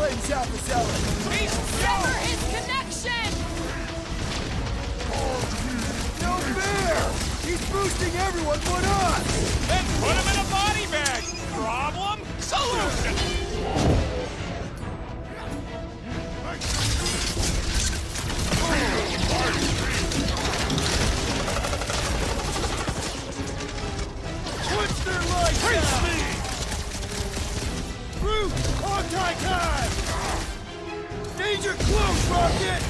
cleanse out the zealot! Sever his connection! No fair! He's boosting everyone but us! Then put him in a body bag! Problem? Solution! Switch their lights Face out! me! Root! Anti-time! Danger close, Rocket!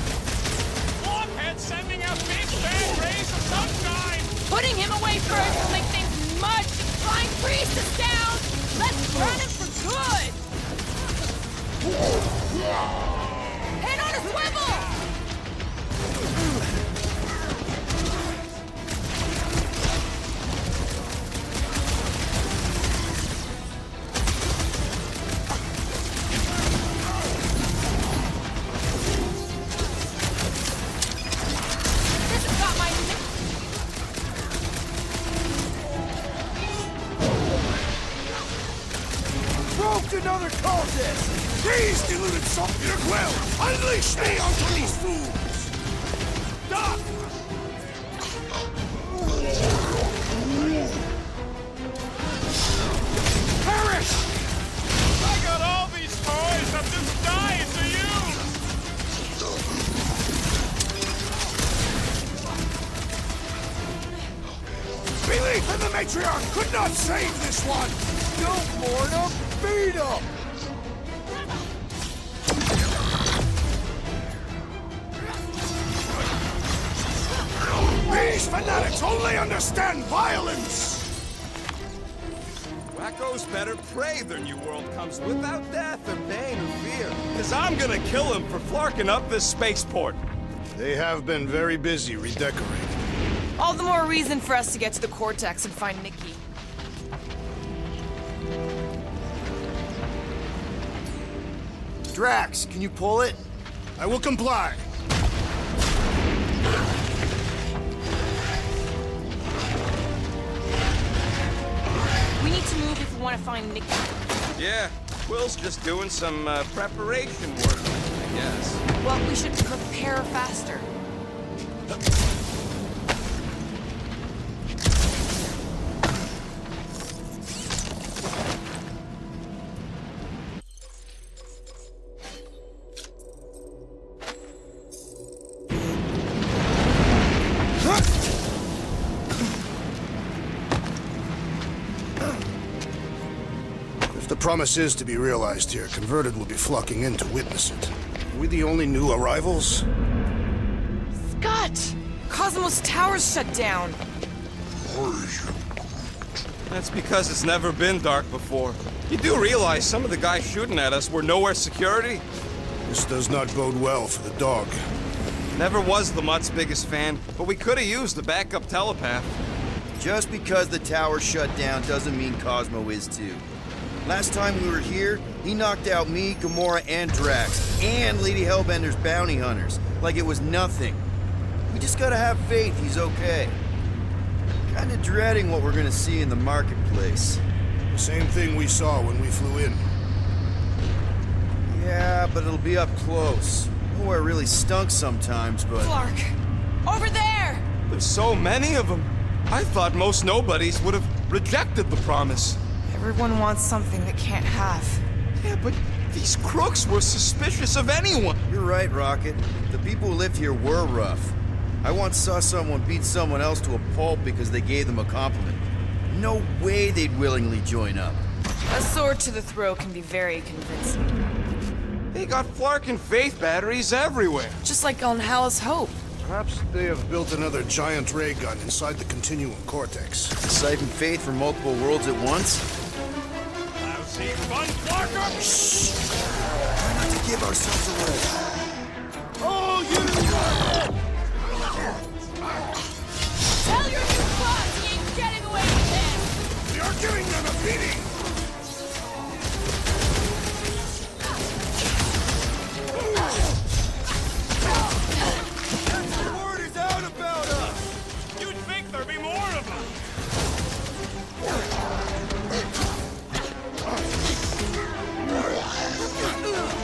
Blockhead sending out big bad rays of sunshine! Putting him away first will make things much. Flying priest is down! Let's run him for good! Head on a swivel! This has got my... Broke another cultist! These deluded Sophic will unleash me onto these fools! Stop! Perish! I got all these toys, I'm just dying to use! Belief in the matriarch could not save this one! Don't mourn him! Beat him! These fanatics only understand violence! Wacko's better prey than you world comes without death or pain or fear. Cause I'm gonna kill him for flarking up this spaceport. They have been very busy redecorating. All the more reason for us to get to the Cortex and find Nikki. Drax, can you pull it? I will comply. We need to move if we want to find Nikki. Yeah, Will's just doing some preparation work, I guess. Well, we should prepare faster. If the promise is to be realized here, converted will be flocking in to witness it. Are we the only new arrivals? Scott! Cosmos Tower's shut down. That's because it's never been dark before. You do realize some of the guys shooting at us were nowhere security? This does not bode well for the dog. Never was the Mutt's biggest fan, but we could have used a backup telepath. Just because the tower shut down doesn't mean Cosmo is too. Last time we were here, he knocked out me, Gamora, and Drax, and Lady Hellbender's bounty hunters, like it was nothing. We just gotta have faith he's okay. Kinda dreading what we're gonna see in the marketplace. The same thing we saw when we flew in. Yeah, but it'll be up close. Nowhere really stunk sometimes, but... Clark! Over there! There's so many of them. I thought most nobodies would have rejected the promise. Everyone wants something they can't have. Yeah, but these crooks were suspicious of anyone. You're right, Rocket. The people who lived here were rough. I once saw someone beat someone else to a pulp because they gave them a compliment. No way they'd willingly join up. A sword to the throat can be very convincing. They got Flark and Faith batteries everywhere. Just like on Hal's Hope. Perhaps they have built another giant ray gun inside the Continuum Cortex. To siphon faith from multiple worlds at once? Lousy fun, Clarker! Shh! Try not to give ourselves away. Oh, you! Tell your new boss he ain't getting away with this! You're giving them a beating! The word is out about us! You'd think there'd be more of them!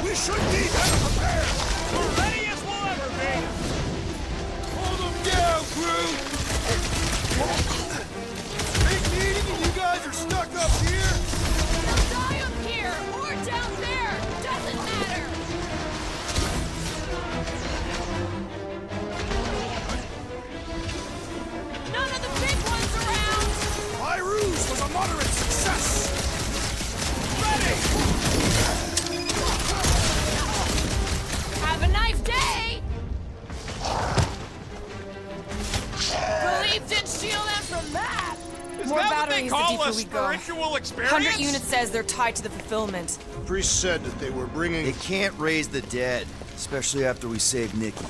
We should be better prepared! We're ready as we'll ever be! Hold them down, crew! Big meeting and you guys are stuck up here? They'll die up here or down there. Doesn't matter. None of the big ones around. My ruse was a moderate success! Ready! Have a nice day. Believe did shield them from that. Is More that what batteries they the call deeper a we go. spiritual experience? 100 units says they're tied to the fulfillment. The priest said that they were bringing... They can't raise the dead, especially after we saved Nikki.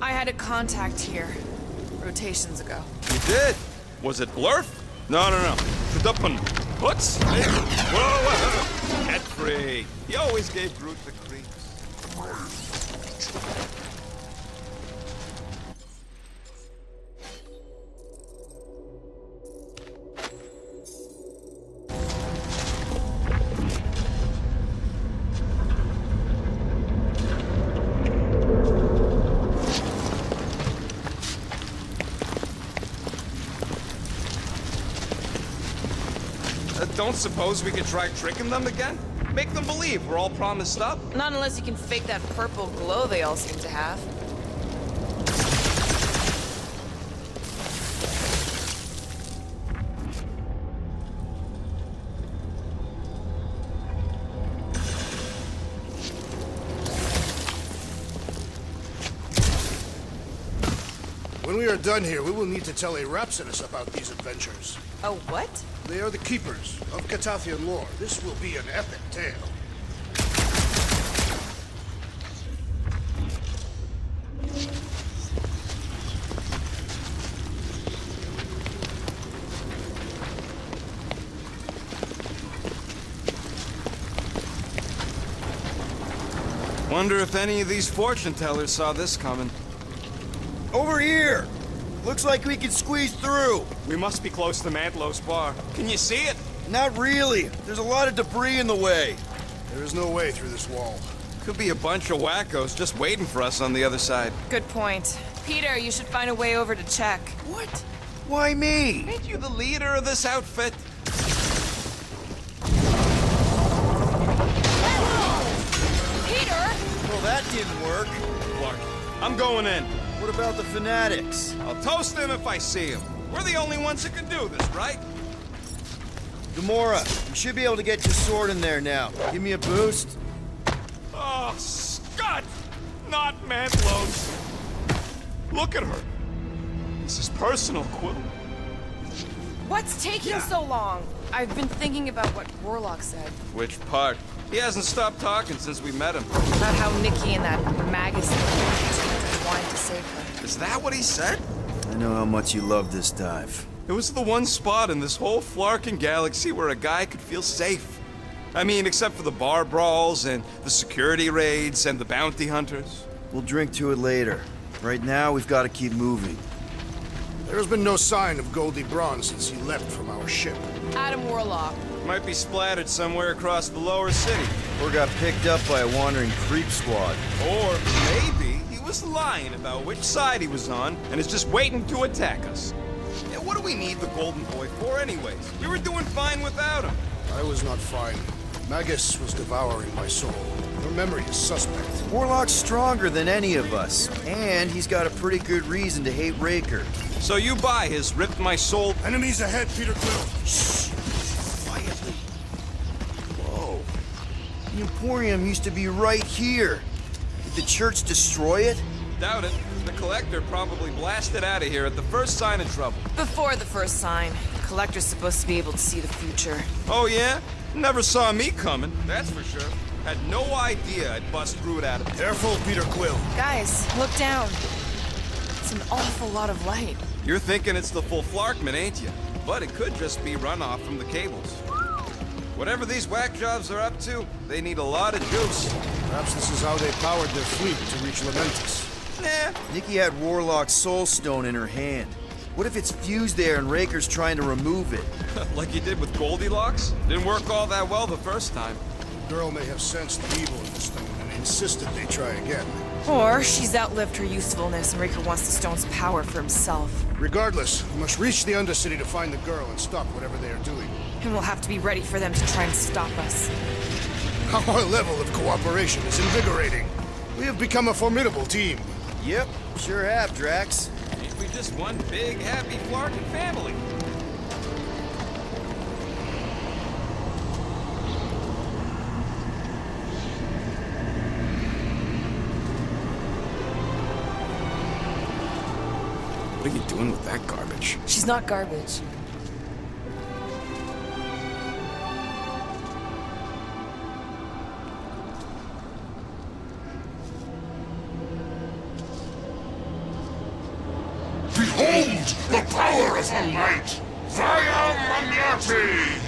I had a contact here, rotations ago. You did? Was it Blurf? No. Shudupun. Hooks? Whoa. Head free. He always gave Groot the creeps. Don't suppose we could try tricking them again? Make them believe we're all promised up? Not unless you can fake that purple glow they all seem to have. When we are done here, we will need to tell a Rhapsodus about these adventures. Oh, what? They are the keepers of Catathian lore. This will be an epic tale. Wonder if any of these fortune tellers saw this coming. Over here! Looks like we can squeeze through. We must be close to Mantlo's bar. Can you see it? Not really. There's a lot of debris in the way. There is no way through this wall. Could be a bunch of wackos just waiting for us on the other side. Good point. Peter, you should find a way over to check. What? Why me? Ain't you the leader of this outfit? Peter! Well, that didn't work. Clark, I'm going in. What about the fanatics? I'll toast them if I see them. We're the only ones that can do this, right? Gamora, you should be able to get your sword in there now. Give me a boost. Oh, Scott! Not Mantlo's. Look at her. This is personal, Quill. What's taking so long? I've been thinking about what Warlock said. Which part? He hasn't stopped talking since we met him. About how Nikki and that magazine wanted to save her. Is that what he said? I know how much you love this dive. It was the one spot in this whole Flarkin galaxy where a guy could feel safe. I mean, except for the bar brawls and the security raids and the bounty hunters. We'll drink to it later. Right now, we've got to keep moving. There has been no sign of Goldie Braun since he left from our ship. Adam Warlock. Might be splattered somewhere across the lower city. Or got picked up by a wandering creep squad. Or maybe he was lying about which side he was on and is just waiting to attack us. Yeah, what do we need the Golden Boy for anyways? We were doing fine without him. I was not fine. Magus was devouring my soul. Your memory is suspect. Warlock's stronger than any of us. And he's got a pretty good reason to hate Raker. So you buy his ripped my soul. Enemies ahead, Peter Quill. Shh! Quietly. Whoa. The Emporium used to be right here. Did the church destroy it? Doubt it. The Collector probably blasted out of here at the first sign of trouble. Before the first sign. The Collector's supposed to be able to see the future. Oh yeah? Never saw me coming, that's for sure. Had no idea I'd bust through it out of it. Careful, Peter Quill. Guys, look down. It's an awful lot of light. You're thinking it's the full Flarkman, ain't you? But it could just be runoff from the cables. Whatever these whack jobs are up to, they need a lot of juice. Perhaps this is how they powered their fleet to reach Lamentus. Nah. Nikki had Warlock's soul stone in her hand. What if it's fused there and Raker's trying to remove it? Like you did with Goldilocks? Didn't work all that well the first time. The girl may have sensed the evil in the stone and insisted they try again. Or she's outlived her usefulness and Raker wants the stone's power for himself. Regardless, we must reach the Undercity to find the girl and stop whatever they are doing. And we'll have to be ready for them to try and stop us. Our level of cooperation is invigorating. We have become a formidable team. Yep, sure have, Drax. Ain't we just one big, happy, Flarkin family? What are you doing with that garbage? She's not garbage. Behold the power of the light! Via Magnati!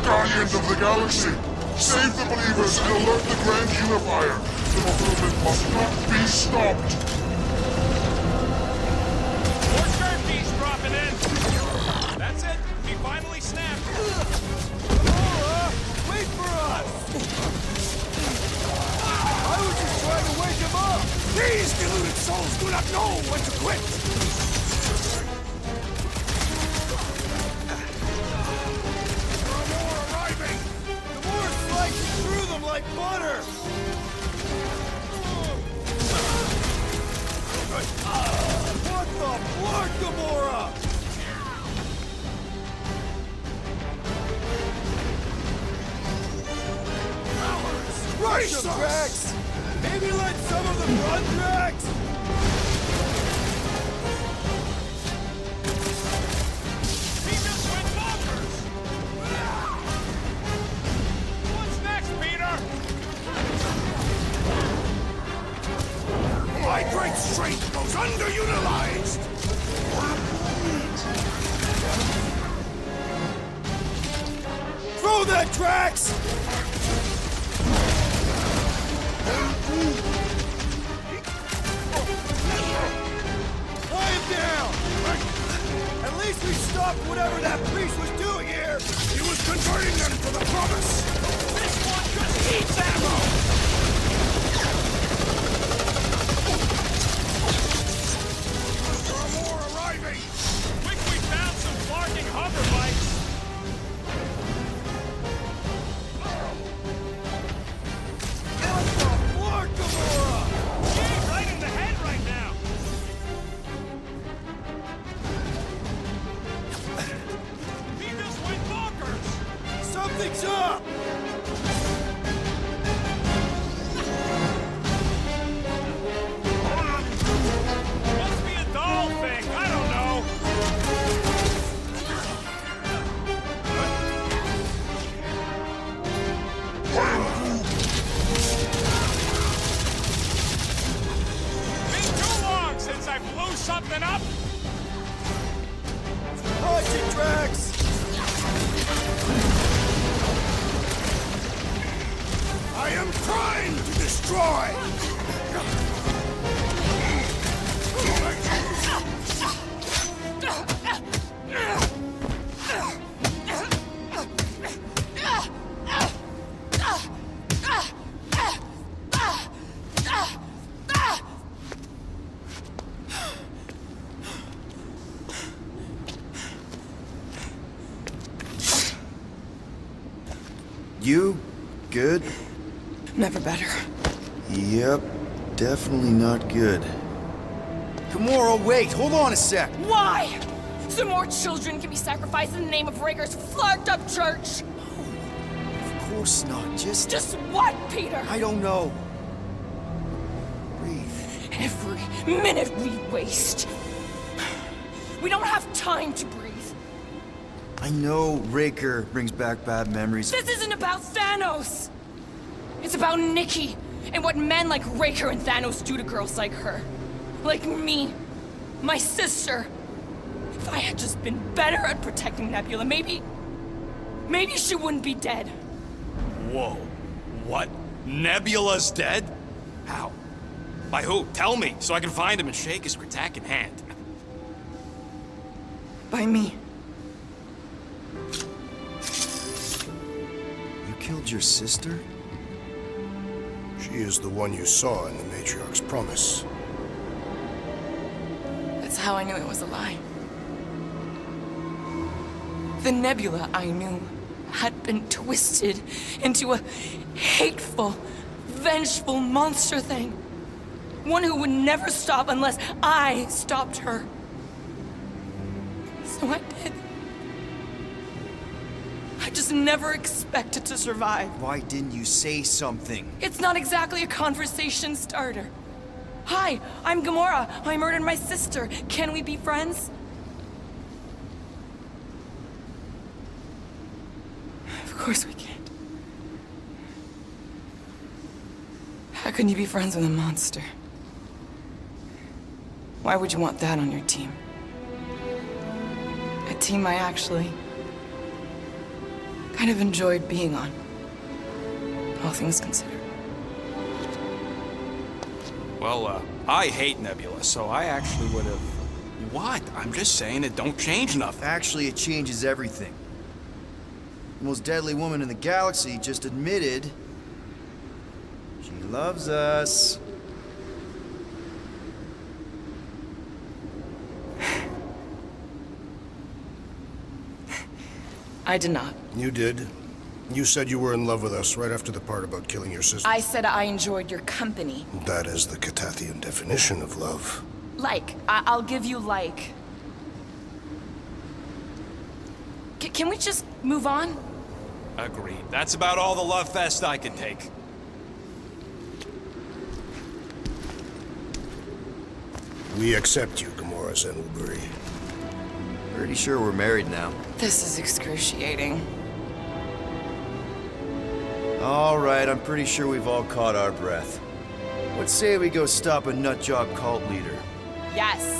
Guardians of the Galaxy, save the believers and alert the Grand Unifier. The movement must not be stopped. More turkeys dropping in. That's it. He finally snapped. Wait for us! I was just trying to wake him up! These deluded souls do not know when to quit! Through them like butter! What the blood, Gamora? Rush them, Drax! Maybe let some of them run, Drax! He just went bonkers. What's next, Peter? My great strength goes underutilized! Throw that, Drax! Lie him down! At least we stopped whatever that priest was doing here! He was converting them to the promise! This one just eats ammo! There are more arriving! Quick, we found some barking hover bikes. What the blood, Gamora? Gee, right in the head right now. He just went bonkers. Something's up! Must be a doll thing. I don't know. Been too long since I blew something up. Punch it, Drax! I am trying to destroy! You? Good? Never better. Yep, definitely not good. Gamora, wait! Hold on a sec! Why? So more children can be sacrificed in the name of Raker's flarked up church? Of course not, Just what, Peter? I don't know. Breathe. Every minute we waste. We don't have time to breathe. I know Raker brings back bad memories. This isn't about Thanos. It's about Nikki and what men like Raker and Thanos do to girls like her. Like me. My sister. If I had just been better at protecting Nebula, maybe she wouldn't be dead. Whoa. What? Nebula's dead? How? By who? Tell me, so I can find him and shake his Kratak in hand. By me. You killed your sister? She is the one you saw in the Matriarch's promise. That's how I knew it was a lie. The Nebula I knew had been twisted into a hateful, vengeful monster thing. One who would never stop unless I stopped her. So I did. I just never expected to survive. Why didn't you say something? It's not exactly a conversation starter. Hi, I'm Gamora. I murdered my sister. Can we be friends? Of course we can't. How can you be friends with a monster? Why would you want that on your team? A team I actually kind of enjoyed being on, all things considered. Well, I hate Nebula, so I actually would have... What? I'm just saying it don't change nothing. Actually, it changes everything. The most deadly woman in the galaxy just admitted she loves us. I did not. You did. You said you were in love with us right after the part about killing your sister. I said I enjoyed your company. That is the Catathian definition of love. Like. I'll give you like. Can we just move on? Agreed. That's about all the love fest I can take. We accept you, Gamora Zenuburi. Pretty sure we're married now. This is excruciating. All right, I'm pretty sure we've all caught our breath. Let's say we go stop a nutjob cult leader. Yes.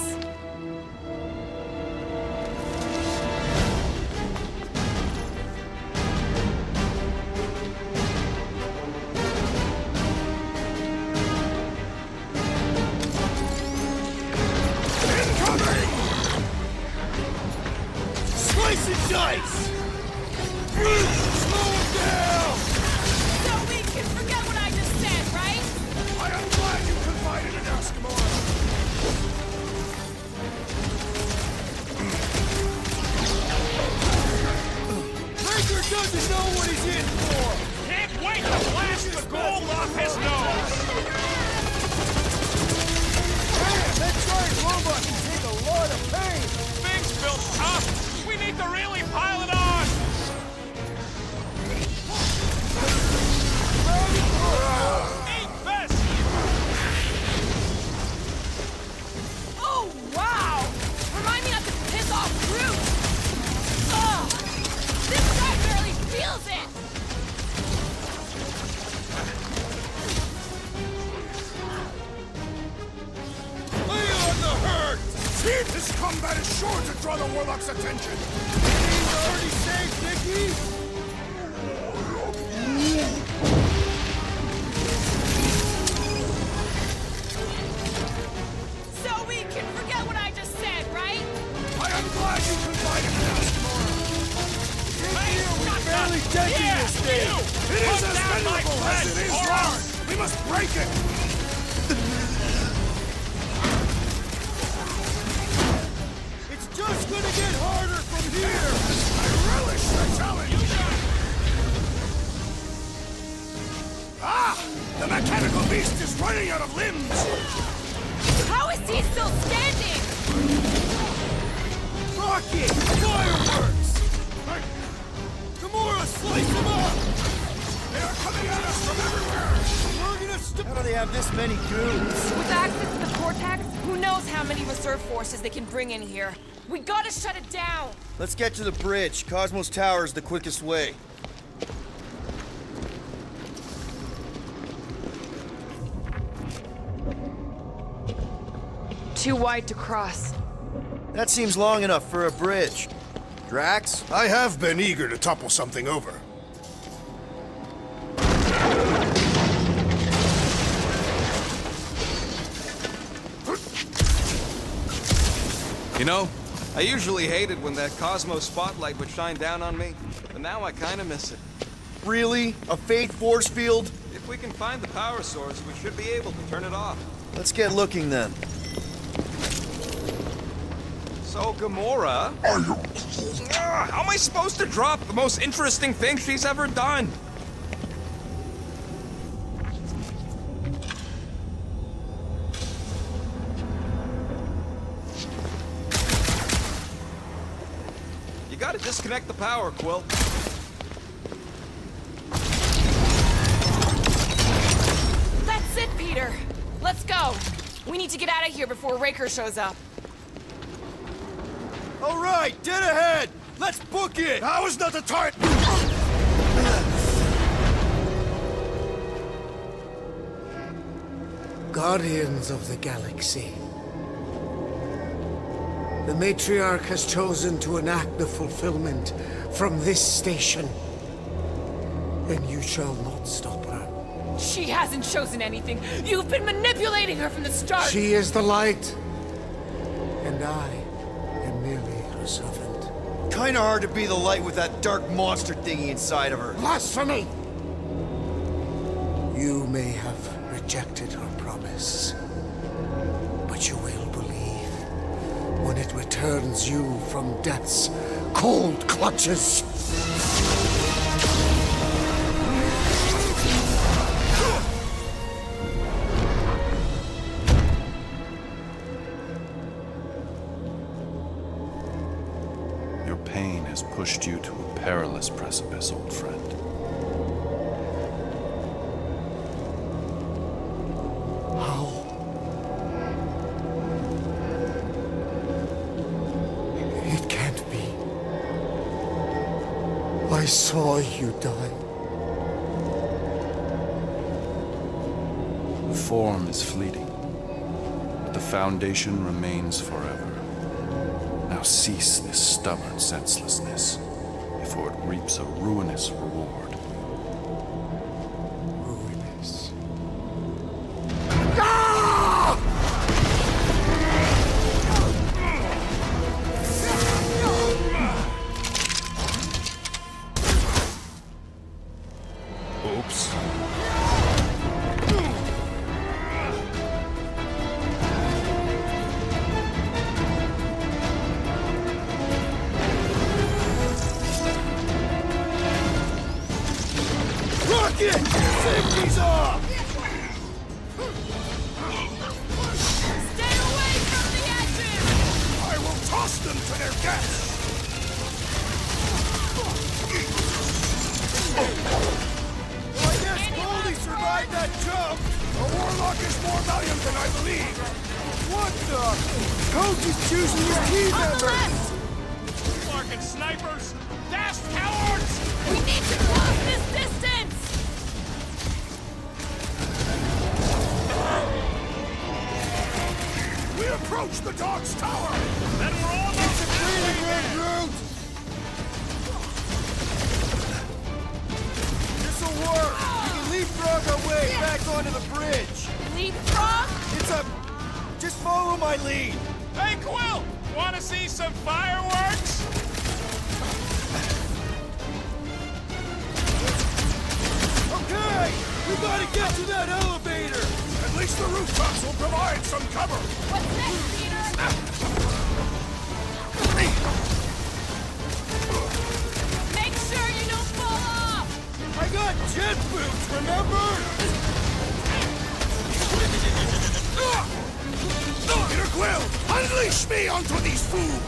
Slice and dice! Slow him down! So we can forget what I just said, right? I am glad you confided in us, Gamora! Raker doesn't know what he's in for! Can't wait to blast the gold off his nose! Man, that giant robot can take a lot of pain! Things built tough! We need to really pile it on! Eat this! Oh, wow! Remind me not to piss off Groot! Ugh! This guy barely feels it! Lay on the herd! This combat is sure to draw the Warlock's attention! He's already saved, Nikki! So we can forget what I just said, right? I am glad you confided in us, Gamora! Hey, We're barely taking yeah, this thing! you! It is Put as down my venerable as friend, it is or large! We must break it! It's just gonna get harder from here! I relish the challenge! Ah! The mechanical beast is running out of limbs! How is he still standing? Rocket! Fireworks! Gamora, slice them up! They are coming at us from everywhere! We're gonna How do they have this many goons? With access to the Cortex, who knows how many reserve forces they can bring in here. We gotta shut it down! Let's get to the bridge. Cosmos Tower is the quickest way. too wide to cross. That seems long enough for a bridge. Drax? I have been eager to topple something over. You know, I usually hated when that Cosmo spotlight would shine down on me, but now I kinda miss it. Really? A fate force field? If we can find the power source, we should be able to turn it off. Let's get looking then. So, Gamora... how am I supposed to drop the most interesting thing she's ever done? You gotta disconnect the power, Quill. That's it, Peter. Let's go. We need to get out of here before Raker shows up. All right, dead ahead! Let's book it! Now is not the time! Guardians of the Galaxy. The Matriarch has chosen to enact the fulfillment from this station. And you shall not stop her. She hasn't chosen anything. You've been manipulating her from the start. She is the light. And I am merely her servant. Kinda hard to be the light with that dark monster thingy inside of her. Blasphemy! You may have rejected her promise, but you will believe when it returns you from death's cold clutches. Your pain has pushed you to a perilous precipice, old friend. How? It can't be. I saw you die. The form is fleeting, but the foundation remains forever. Now cease this stubborn senselessness, before it reaps a ruinous reward. Ruinous. Oops. Rocket! Safety's off! Stay away from the edges! I will toss them to their deaths! Well, I guess Goldie survived that jump! The Warlock is more valiant than I believe! What the? Coach is choosing his team On the members! left! Fucking snipers! Dash cowards! We need to close this distance! We approach the dog's tower! Then we're almost Clearing route! This'll work! We can leapfrog our way back onto the bridge! Leapfrog? It's a... Just follow my lead! Hey, Quill! Wanna see some fireworks? Okay! We gotta get to that elevator! At least the rooftops will provide some cover! What's next, Peter? Make sure you don't fall off! I got jet boots, remember? Peter Quill, unleash me onto these fools!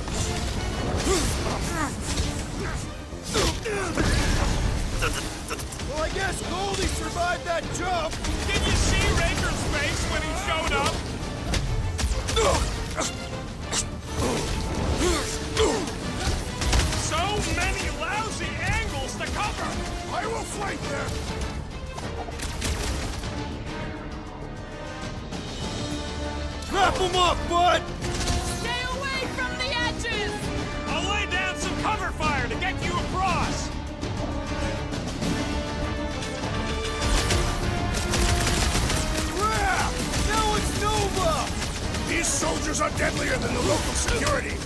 Well, I guess Goldie survived that jump! Did you see Raker's face when he showed up? So many lousy angles to cover! I will flank them! Wrap him up, bud! Stay away from the edges! I'll lay down some cover fire to get you across. Crap! Now it's Nova! These soldiers are deadlier than the local security.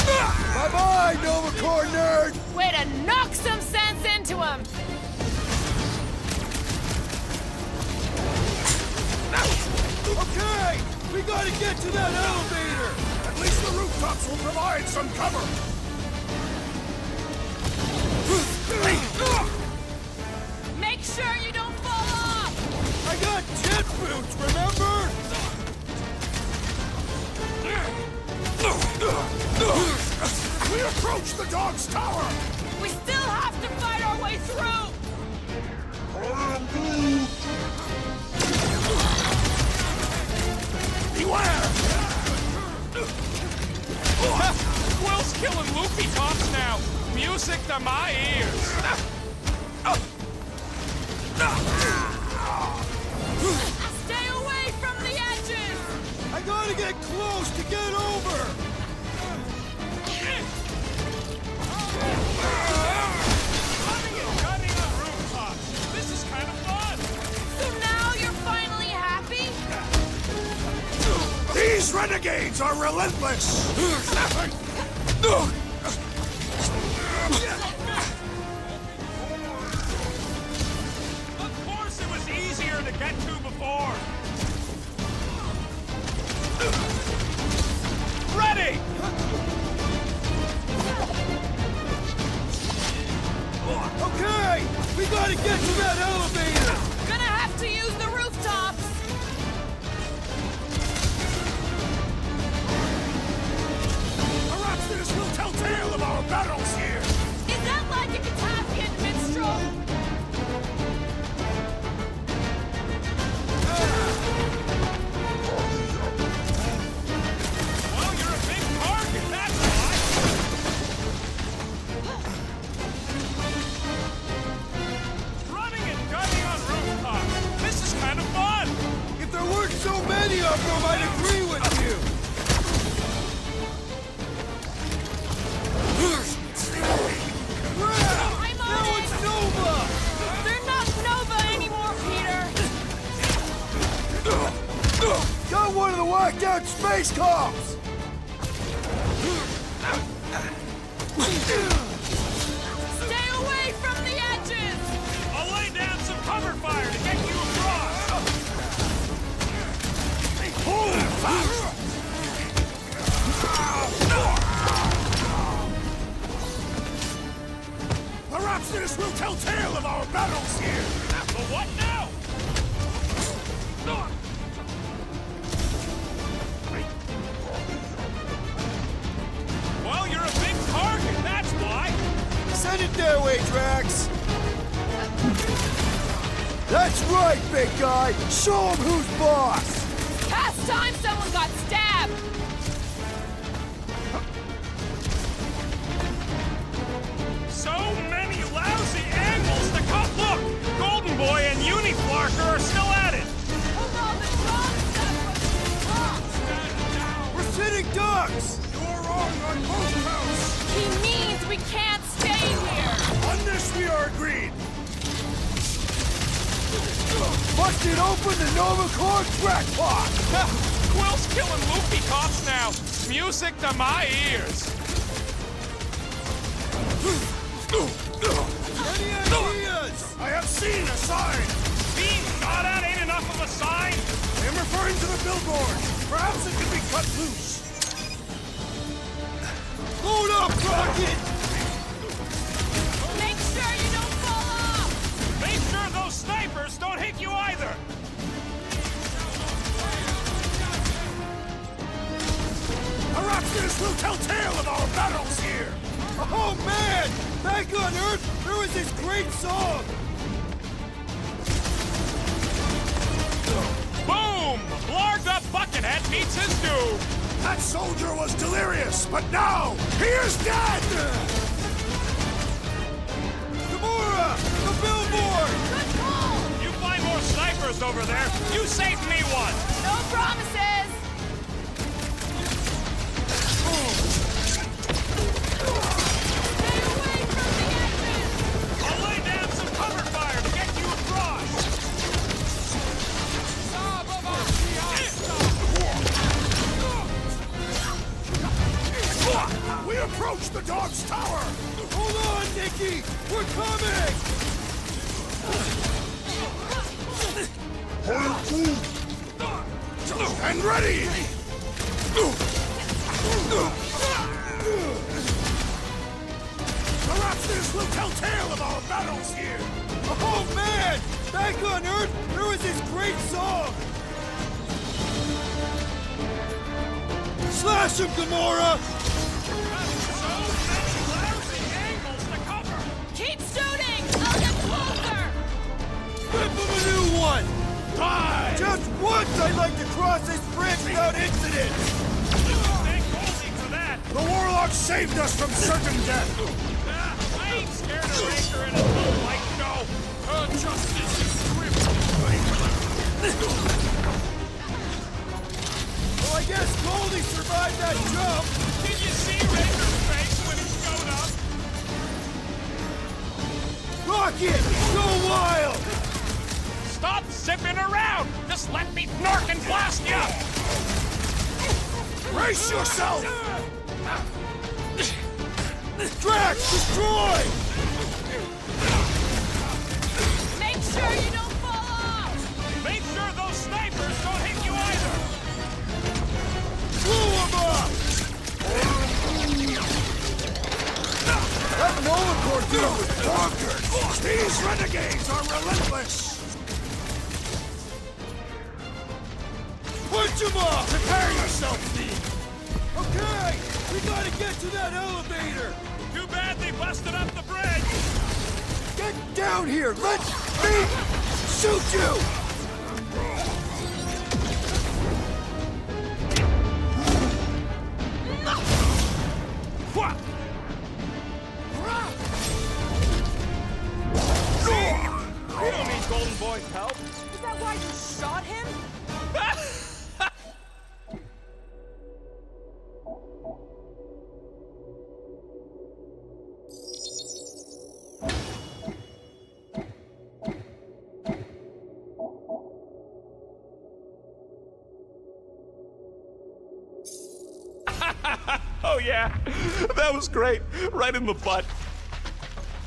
Bye-bye, Nova Corps nerd! Way to knock some sense into him! Okay! We gotta get to that elevator! At least the rooftops will provide some cover! Make sure you don't fall off! I got jet boots, remember? We approach the dog's tower! We still have to fight our way through! Beware! Will's killing loopy tops now. Music to my ears. Stay away from the edges! I gotta get close to get over! Running and gunning on rooftops. This is kind of fun. So now you're finally happy? These renegades are relentless! Of course it was easier to get to before. Ready! Okay! We gotta get to that elevator! Gonna have to use the rooftops! Perhaps this will tell tale of our battles here! Is that like a Katafian minstrel? Well, you're a big target, that's why. Running and gunning on rooftops. This is kind of fun. If there weren't so many of them, I'd agree with you! Crap! I'm on Now it! it's Nova! They're not Nova anymore, Peter! Got one of the whacked out space cops! Stay away from the edges! I'll lay down some cover fire to get you across. Perhaps this will tell tale of our battles here! But what now? Well, you're a big target, that's why. Send it their way, Drax! That's right, big guy! Show 'em who's boss! Past time someone got stabbed! So many lousy angles to cut. Look, Golden Boy and Uniflarker are still at it. Hold on, the dog We're sitting ducks! You're wrong on both counts! He means we can't stay here! On this we are agreed! Busted open the Nova Corps crackpot! Quill's killing loopy cops now. Music to my ears. Any ideas? I have seen a sign! Being shot at ain't enough of a sign. I am referring to the billboard! Perhaps it can be cut loose! Load up, Rocket! Make sure you don't fall off! Make sure those snipers don't hit you either. Perhaps this will tell tale of our battles here! Oh man! Back on Earth, there was this great song! Boom! Blarged up Buckethead meets his doom. That soldier was delirious, but now, he is dead! Gamora! The billboard! Good call! You find more snipers snipers over there. You saved me one. No promises! Stay away from the entrance! I'll lay down some cover fire to get you across. We approach the dog's tower! Hold on, Nicky! We're coming! And ready! Perhaps this will tell tale of our battles here! Oh man! Back on Earth, there was this great song! Slash him, Gamora! So many lousy angles to cover. Keep shooting! I'll get closer! Flip him a new one! Die! Just once I'd like to cross this bridge without incident! Thank Goldie for that. The Warlock saved us from certain death! I ain't scared of Raker and his little white show. Her justice is swift. Well, I guess Goldie survived that jump! Did you see Raker's face when he showed up? Rocket! Go wild! Stop zipping around! Just let me narc and blast you! Brace yourself! Drax, destroy! Make sure you don't fall off! Make sure those snipers don't hit you either! Blow him up! That Moloch dude was bonkers! These renegades are relentless! Punch him up! Prepare yourself, Steve! Okay! We gotta get to that elevator! Too bad they busted up the bridge! Get down here! Let me shoot you! What? We don't need Golden Boy's help. Is that why you shot him? Oh yeah, that was great. Right in the butt.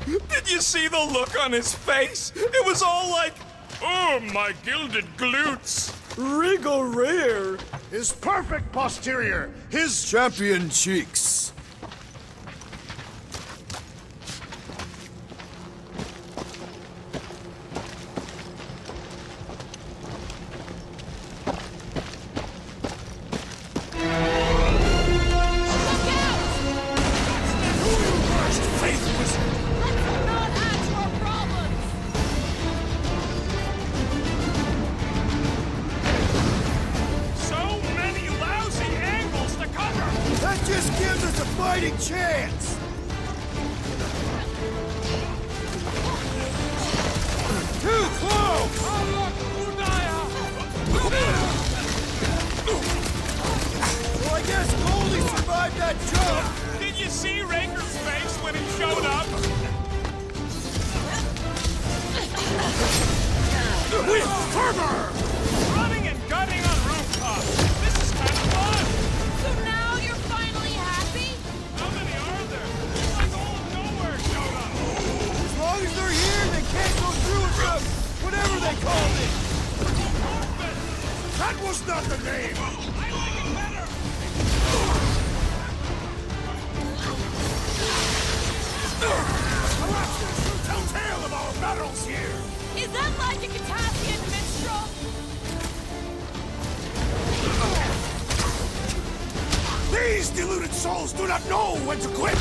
Did you see the look on his face? It was all like, oh, my gilded glutes. Regal rear! His perfect posterior. His champion cheeks. Not add to our problems! So many lousy angles to cover! That just gives us a fighting chance! Too close! Well, I guess Goldie survived that jump! Did you see Raker's face when he showed up? With fervor! Running and gunning on rooftops. This is kind of fun. So now you're finally happy? How many are there? It's like all of nowhere showed up. As long as they're here, they can't go through with the whatever they called it! That was not the name! I like it better. Perhaps this will tell tale of our battles here! Is that like a Catassian minstrel? These deluded souls do not know when to quit!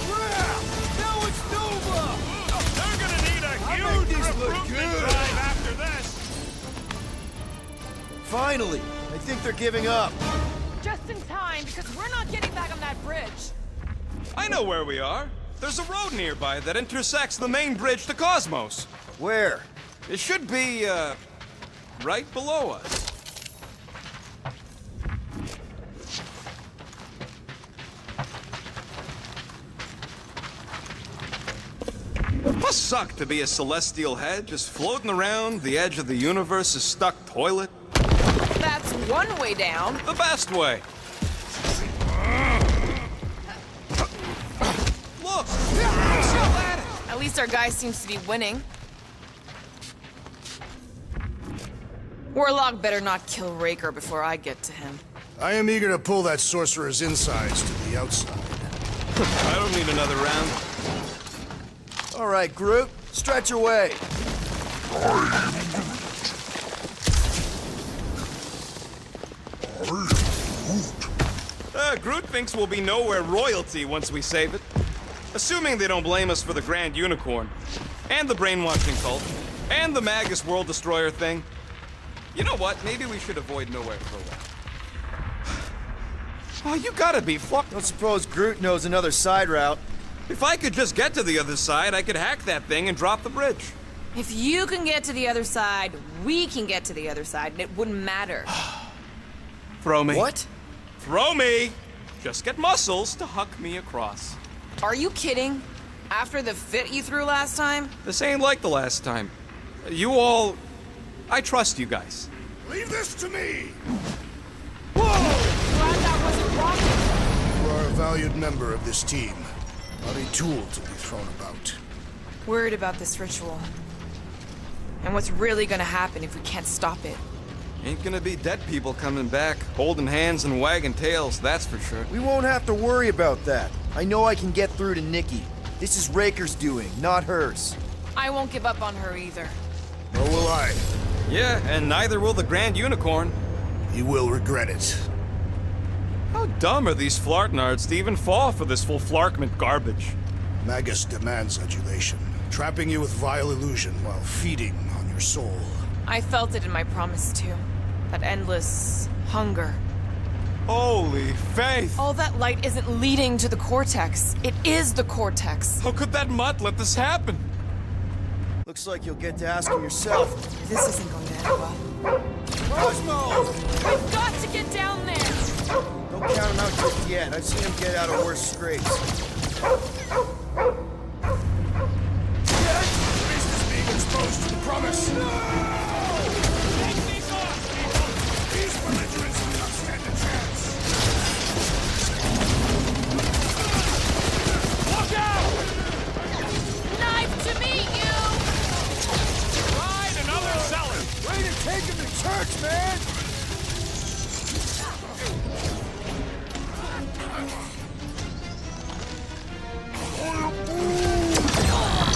Crap! Now it's Nova! They're gonna need a I huge think these look recruitment good. drive after this. Finally, I think they're giving up. Just in time, because we're not getting back on that bridge. I know where we are. There's a road nearby that intersects the main bridge to Cosmos. Where? It should be, right below us. Must suck to be a celestial head, just floating around the edge of the universe's stuck toilet. That's one way down. The best way. Look! I'm still at it! At least our guy seems to be winning. Warlock better not kill Raker before I get to him. I am eager to pull that sorcerer's insides to the outside. I don't need another round. All right, Groot, stretch away. Groot thinks we'll be nowhere royalty once we save it. Assuming they don't blame us for the Grand Unicorn, and the brainwashing cult, and the Magus World Destroyer thing. You know what? Maybe we should avoid nowhere for a while. Oh, you gotta be fucked. Don't suppose Groot knows another side route. If I could just get to the other side, I could hack that thing and drop the bridge. If you can get to the other side, we can get to the other side, and it wouldn't matter. Throw me. What? Throw me! Just get muscles to huck me across. Are you kidding? After the fit you threw last time? This ain't like the last time. You all... I trust you guys. Leave this to me! Glad that wasn't rocket. You are a valued member of this team, not a tool to be thrown about. Worried about this ritual. And what's really gonna happen if we can't stop it. Ain't gonna be dead people coming back, holding hands and wagging tails, that's for sure. We won't have to worry about that. I know I can get through to Nikki. This is Raker's doing, not hers. I won't give up on her either. Nor will I. Yeah, and neither will the Grand Unicorn. You will regret it. How dumb are these flartnards to even fall for this full flarkment garbage? Magus demands adulation, trapping you with vile illusion while feeding on your soul. I felt it in my promise too. That endless hunger. Holy faith! All that light isn't leading to the cortex. It is the cortex. How could that mutt let this happen? Looks like you'll get to ask him yourself. This isn't going to end well. Cosmo! We've got to get down there! Don't count him out just yet. I've seen him get out of worse scrapes. Beast is being exposed to the promise. Take these off, people! These belligerents do not stand a chance. Look out! Knife to meet you! Ride another zealot! Way to take him to church, man!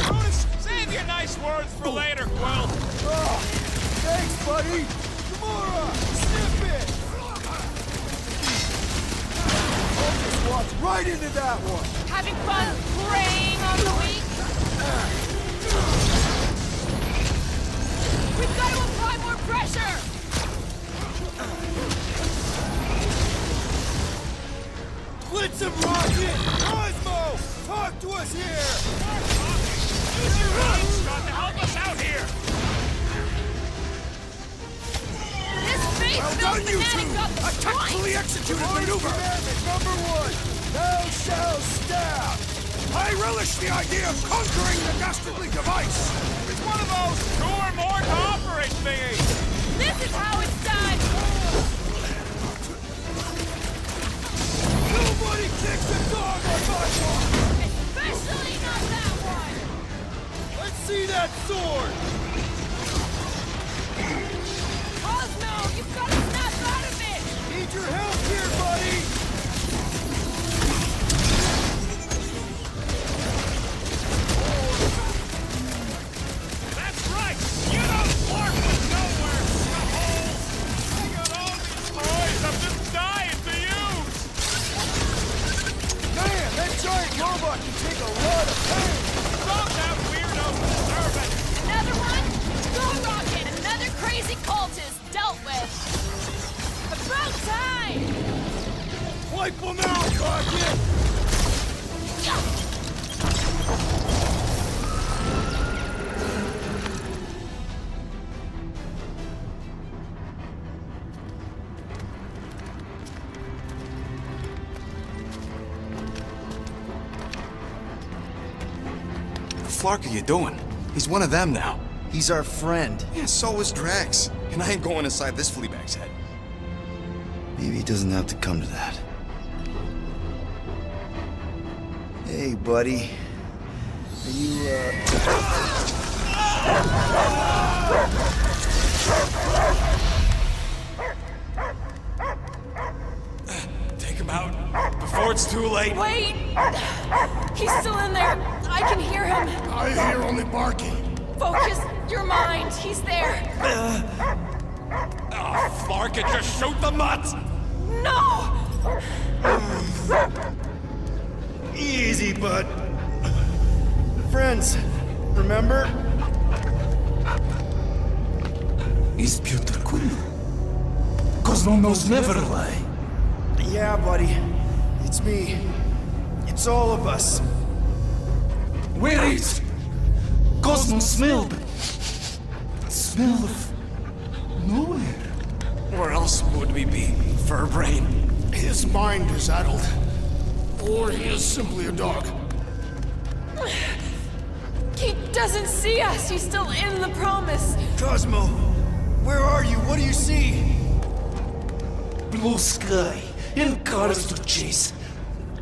Brutus, save your nice words for later, Quill. Oh, thanks, buddy! Gamora! Snip it! Focus walked right into that one! Having fun preying on the weak? We've got to apply more pressure! Blitz him, Rocket! Cosmo! Talk to us here! Use your mind, Scott, to help us out here! This face Well feels done, you fanatic two! up A tactfully executed maneuver! Commandment number 1! Thou shalt stab! I relish the idea of conquering the dastardly device! It's one of those two or more to operate thingies! This is how it's done! Nobody kicks a dog on my farm! Especially not that one! Let's see that sword! Cosmo, you've got to snap out of it! Need your help here, buddy! That's right! You don't flirt with nowhere, holes! I got all these toys I'm just dying to use! Man, that giant robot can take a lot of pain! Stop that weirdo disturbing! Another one? Go Rocket! Another crazy cultist dealt with! About time! Wipe them out, Rocket! The flark are you doing? He's one of them now. He's our friend. Yeah, so is Drax. And I ain't going inside this fleabag's head. Maybe it doesn't have to come to that. Hey, buddy. Are you, Take him out before it's too late. Wait! He's still in there. I can hear him. I hear only barking. Focus your mind. He's there. Oh, flark it, just shoot the mutts! No! easy, bud. Friends, remember? Is Peter Quill? Cosmo knows never lie. Yeah, buddy. It's me. It's all of us. Where is Cosmo smelled? Smell of nowhere. Where else would we be, Furbrain? His mind is addled. Or he is simply a dog. He doesn't see us. He's still in the promise. Cosmo, where are you? What do you see? Blue sky and cars to chase.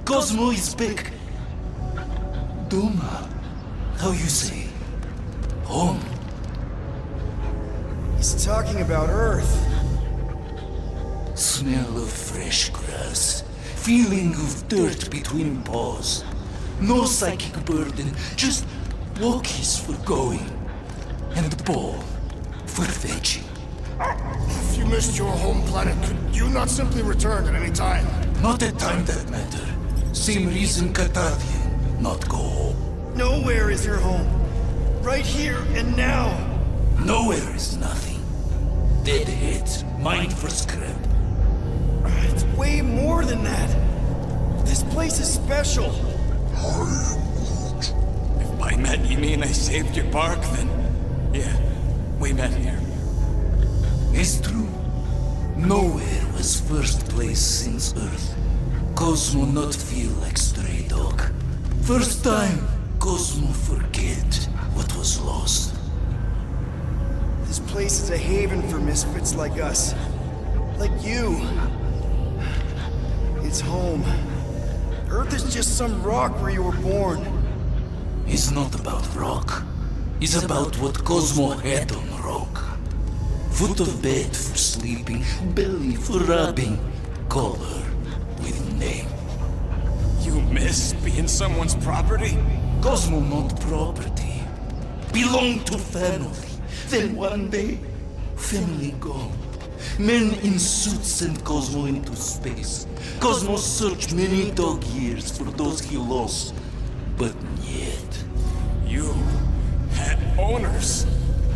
Cosmo is back. Doma, how you say? Home. He's talking about Earth. Smell of fresh grass. Feeling of dirt between paws. No psychic burden, just walkies for going. And the ball for fetching. If you missed your home planet, could you not simply return at any time? Not a time that matter. Same reason Carthathian, not go home. Nowhere is your home. Right here and now. Nowhere is nothing. Dead heads, mind for scrap. It's way more than that. This place is special. If by met you mean I saved your bark, then yeah, we met here. It's true. Nowhere was first place since Earth. Cosmo not feel like stray dog. First time, Cosmo forget what was lost. This place is a haven for misfits like us. Like you. It's home. Earth is just some rock where you were born. It's not about rock. It's about what Cosmo had on rock. Foot of bed for sleeping, belly for rubbing, color with name. You miss being someone's property? Cosmo not property. Belong to family. Then one day, family gone. Men in suits sent Cosmo into space. Cosmo searched many dog years for those he lost. But yet... You had owners.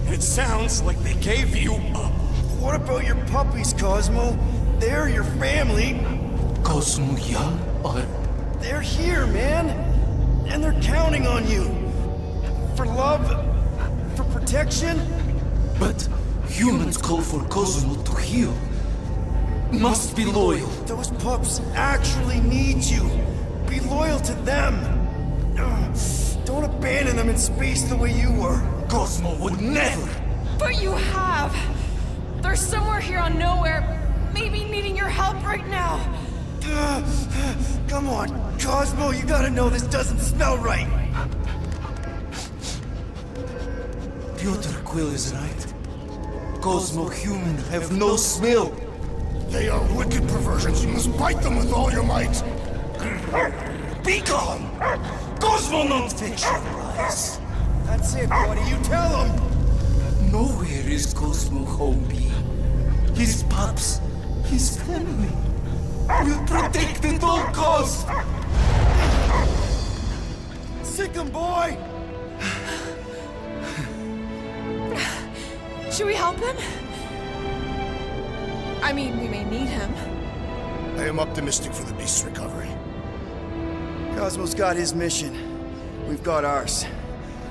It sounds like they gave you up. What about your puppies, Cosmo? They're your family. Cosmo young or... They're here, man. And they're counting on you. For love, for protection. But humans call for Cosmo to heal. Must be loyal. Those pups actually need you. Be loyal to them. Don't abandon them in space the way you were. Cosmo would never. But you have. They're somewhere here on Nowhere, maybe needing your help right now. Come on, Cosmo, you gotta know this doesn't smell right. Peter Quill is right. Cosmo human have no smell. They are wicked perversions. You must bite them with all your might. Be gone! Cosmo not fetch your lies. That's it, buddy. You tell him. Nowhere is Cosmo home be. His pups, his family, will protect at all costs. Sick him, boy. Should we help him? I mean, we may need him. I am optimistic for the beast's recovery. Cosmo's got his mission. We've got ours.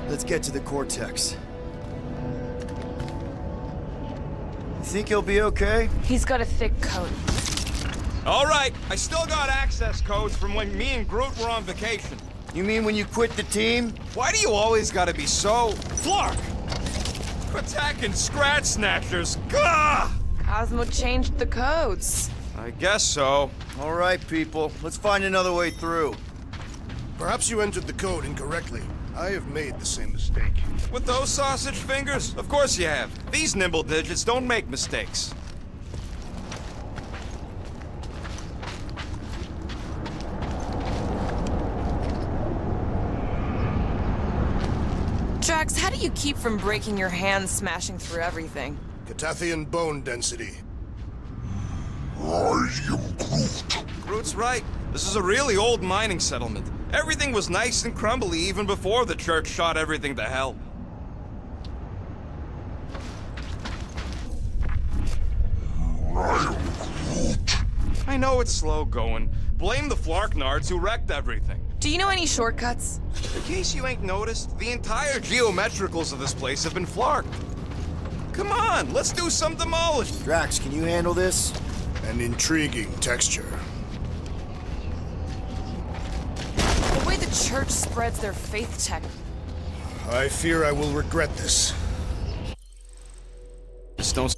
Let's get to the Cortex. You think he'll be okay? He's got a thick coat. All right, I still got access codes from when me and Groot were on vacation. You mean when you quit the team? Why do you always gotta be so... Flark! Attacking Scratch Snatchers! Gah! Cosmo changed the codes. I guess so. All right, people. Let's find another way through. Perhaps you entered the code incorrectly. I have made the same mistake. With those sausage fingers? Of course you have. These nimble digits don't make mistakes. Drax, how do you keep from breaking your hands smashing through everything? Catathian bone density. Groot's right. This is a really old mining settlement. Everything was nice and crumbly even before the church shot everything to hell. I know it's slow going. Blame the Flarknards who wrecked everything. Do you know any shortcuts? In case you ain't noticed, the entire geometricals of this place have been flarked. Come on, let's do some demolition. Drax, can you handle this? An intriguing texture. The way the church spreads their faith tech. I fear I will regret this. Just don't...